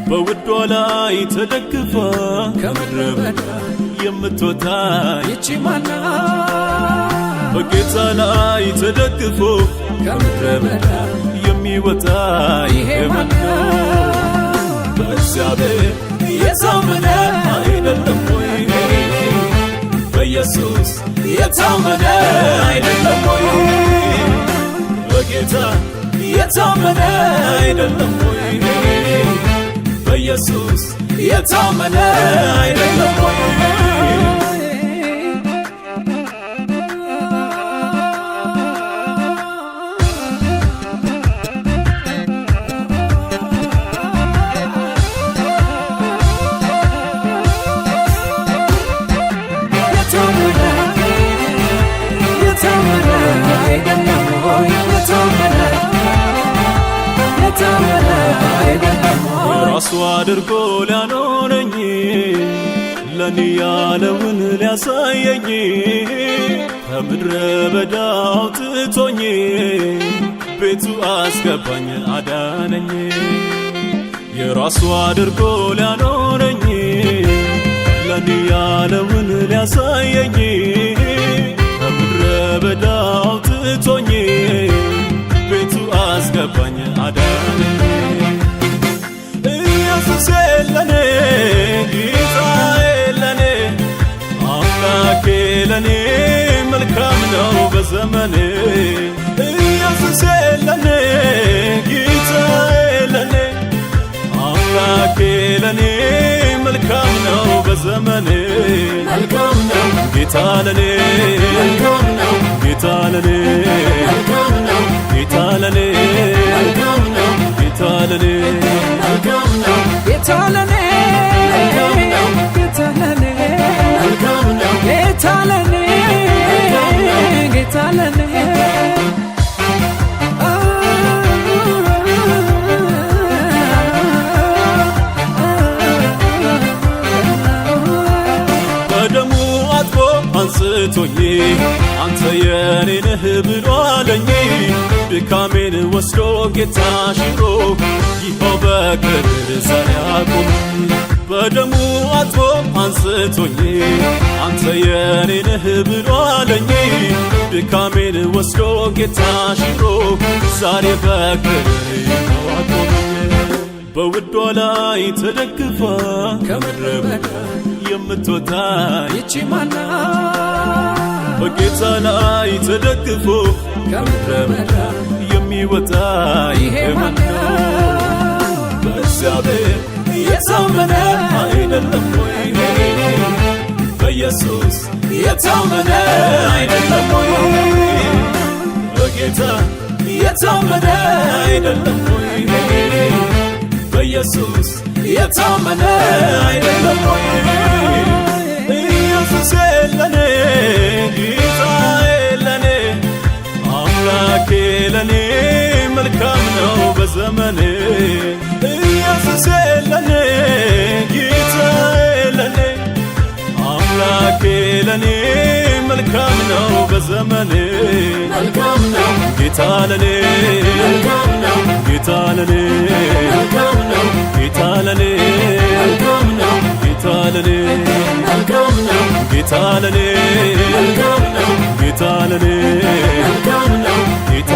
በውዷ ላይ ተደግፋ ከምድረ በዳ የምትወጣ ይቺ ማና በጌታ ላይ ተደግፎ ከምድረ በዳ የሚወጣ ይሄ ማና በእግዚአብሔር የታመነ አይደለም ወይ በኢየሱስ የታመነ አይደለም ወይ በጌታ የታመነ አይደለም ወይ በኢየሱስ የታመነ አይደለም ወይ ራሱ አድርጎ ሊያኖረኝ ለኔ ያለውን ሊያሳየኝ ከምድረ በዳ አውጥቶኝ ቤቱ አስገባኝ አዳነኝ የራሱ አድርጎ ሊያኖረኝ ለኔ ያለውን ሊያሳየኝ ከምድረ በዳ አውጥቶኝ ቤቱ አስገባኝ አዳነኝ ኢየሱስ ለኔ ጌታዬ ለኔ አምላኬ ለኔ መልካም ነው በዘመኔ ኢየሱስ ለኔ ጌታዬ ለኔ አምላኬ ለኔ መልካም ነው በዘመኔ መልካም ነው ጌታ ለኔ መልካም ነው ጌታ ለኔ መልካም ነው ጌታ ለኔ መልካም ነው ጌታ ለኔ መልካም ነው ጌታ ለኔ መልካም ነው ጌታ ለኔ መልካም ነው ጌታ ለኔ ጌታ ለኔ በደሙ አጥቦ አንስቶኝ አንተ የኔ ነህ ብሎ አለኝ ድካሜን ወስዶ ጌታ ሽሮ ይኸው በክብር ዛሬ አቆመኝ በደሙ አጥቦ አንስቶኝ አንተ የኔ ነህ ብሎ አለኝ ድካሜን ወስዶ ጌታ ሽሮ ዛሬ በክብር ይኸው አቆመኝ በውዷ ላይ ተደግፋ ከምድረ በዳ የምትወጣ ይቺ ማና በጌታ ላይ ተደግፎ ከምድረ በዳ የሚወጣ ይሄ ማና በእግዚአብሔር የታመነ አይደለም ወይ በኢየሱስ የታመነ አይደለም ወይ በጌታ የታመነ አይደለም ወይ በኢየሱስ የታመነ አይደለም ወይ ኢየሱስ ለኔ ጌታዬ ለኔ አምላኬ ለኔ መልካም ነው በዘመኔ ኢየሱስ ለኔ ጌታዬ ለኔ አምላኬ ለኔ መልካም ነው በዘመኔ መልካም ነው ጌታ ለኔ መልካም ነው ጌታ ለኔ መልካም ነው ጌታ ለኔ መልካም ነው ጌታ ለኔ መልካም ነው ጌታ ለኔ መልካም ነው ጌታ ለኔ መልካም ነው ጌታ